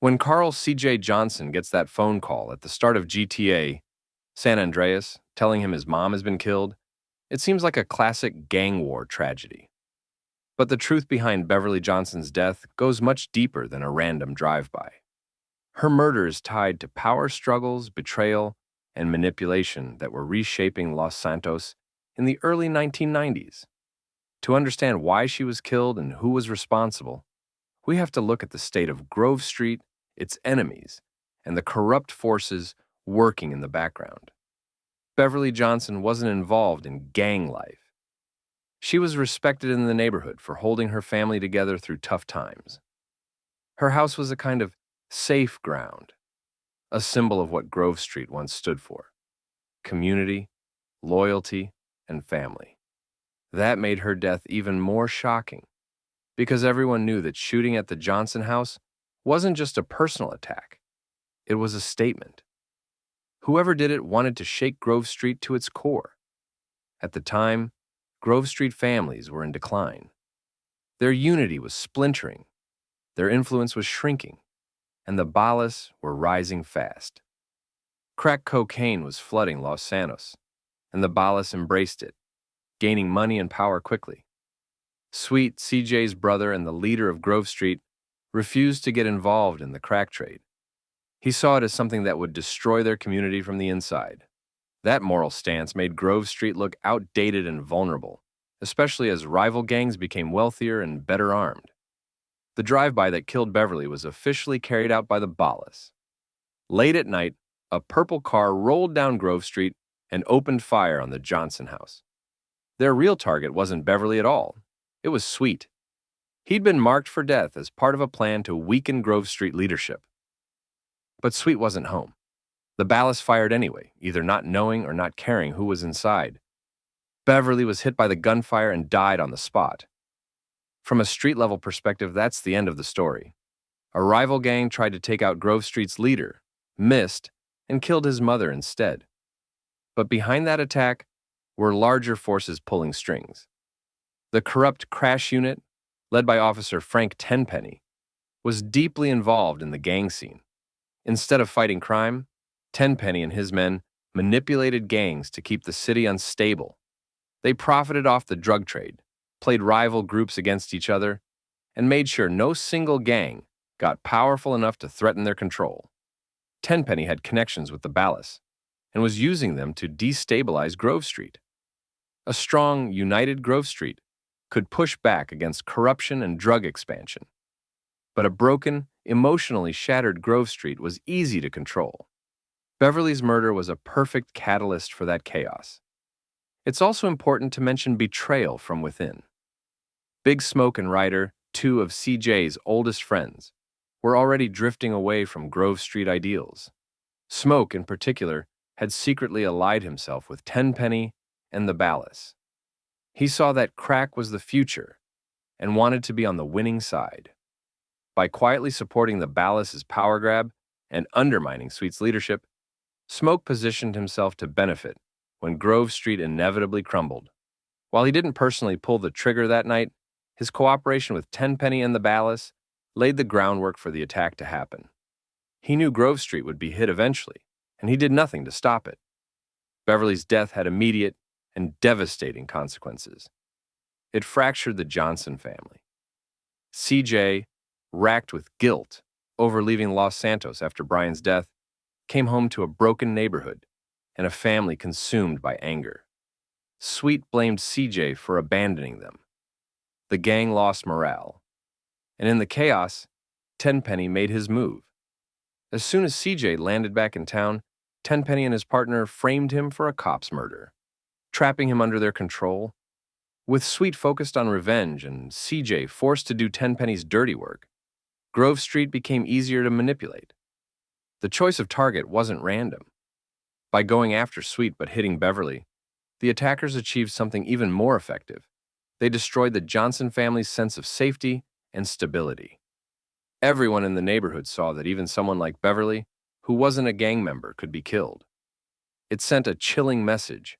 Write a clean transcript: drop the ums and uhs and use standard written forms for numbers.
When Carl C.J. Johnson gets that phone call at the start of GTA San Andreas telling him his mom has been killed, it seems like a classic gang war tragedy. But the truth behind Beverly Johnson's death goes much deeper than a random drive-by. Her murder is tied to power struggles, betrayal, and manipulation that were reshaping Los Santos in the early 1990s. To understand why she was killed and who was responsible, we have to look at the state of Grove Street, its enemies, and the corrupt forces working in the background. Beverly Johnson wasn't involved in gang life. She was respected in the neighborhood for holding her family together through tough times. Her house was a kind of safe ground, a symbol of what Grove Street once stood for: community, loyalty, and family. That made her death even more shocking, because everyone knew that shooting at the Johnson house wasn't just a personal attack, it was a statement. Whoever did it wanted to shake Grove Street to its core. At the time, Grove Street families were in decline. Their unity was splintering, their influence was shrinking, and the Balas were rising fast. Crack cocaine was flooding Los Santos, and the Balas embraced it, gaining money and power quickly. Sweet, CJ's brother and the leader of Grove Street, refused to get involved in the crack trade. He saw it as something that would destroy their community from the inside. That moral stance made Grove Street look outdated and vulnerable, especially as rival gangs became wealthier and better armed. The drive-by that killed Beverly was officially carried out by the Balas. Late at night, a purple car rolled down Grove Street and opened fire on the Johnson house. Their real target wasn't Beverly at all. It was Sweet. He'd been marked for death as part of a plan to weaken Grove Street leadership. But Sweet wasn't home. The Balas fired anyway, either not knowing or not caring who was inside. Beverly was hit by the gunfire and died on the spot. From a street-level perspective, that's the end of the story. A rival gang tried to take out Grove Street's leader, missed, and killed his mother instead. But behind that attack were larger forces pulling strings. The corrupt crash unit, led by Officer Frank Tenpenny, was deeply involved in the gang scene. Instead of fighting crime, Tenpenny and his men manipulated gangs to keep the city unstable. They profited off the drug trade, played rival groups against each other, and made sure no single gang got powerful enough to threaten their control. Tenpenny had connections with the Balas and was using them to destabilize Grove Street. A strong, united Grove Street could push back against corruption and drug expansion. But a broken, emotionally shattered Grove Street was easy to control. Beverly's murder was a perfect catalyst for that chaos. It's also important to mention betrayal from within. Big Smoke and Ryder, two of CJ's oldest friends, were already drifting away from Grove Street ideals. Smoke, in particular, had secretly allied himself with Tenpenny and the Balas. He saw that crack was the future and wanted to be on the winning side. By quietly supporting the Balas' power grab and undermining Sweet's leadership, Smoke positioned himself to benefit when Grove Street inevitably crumbled. While he didn't personally pull the trigger that night, his cooperation with Tenpenny and the Balas laid the groundwork for the attack to happen. He knew Grove Street would be hit eventually, and he did nothing to stop it. Beverly's death had immediate and devastating consequences. It fractured the Johnson family. CJ, racked with guilt over leaving Los Santos after Brian's death, came home to a broken neighborhood and a family consumed by anger. Sweet blamed CJ for abandoning them. The gang lost morale. And in the chaos, Tenpenny made his move. As soon as CJ landed back in town, Tenpenny and his partner framed him for a cop's murder, trapping him under their control. With Sweet focused on revenge and CJ forced to do Tenpenny's dirty work, Grove Street became easier to manipulate. The choice of target wasn't random. By going after Sweet but hitting Beverly, the attackers achieved something even more effective. They destroyed the Johnson family's sense of safety and stability. Everyone in the neighborhood saw that even someone like Beverly, who wasn't a gang member, could be killed. It sent a chilling message.